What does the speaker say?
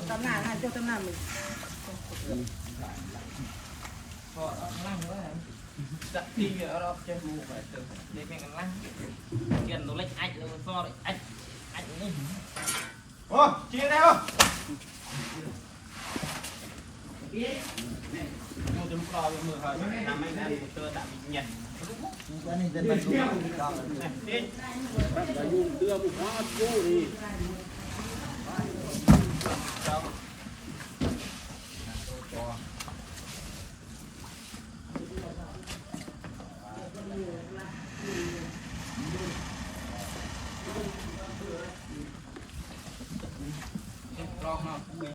ตำนานให้เจ้าตำนานมึงพอล่างว่าจะตีเราจะดูไปเติมเด็กแม่กันล่างเกี่ยนตัวเล็กไอ้ตัวซอไอ้นี่โอ้ชี้ได้ป่ะมูจะลูกรอเป็นมือเขาทำให้ได้เจอดาบเงียบนี่จะเป็นลูกรอเลยยุ่งเดือดบุกว่ายุ่งดิ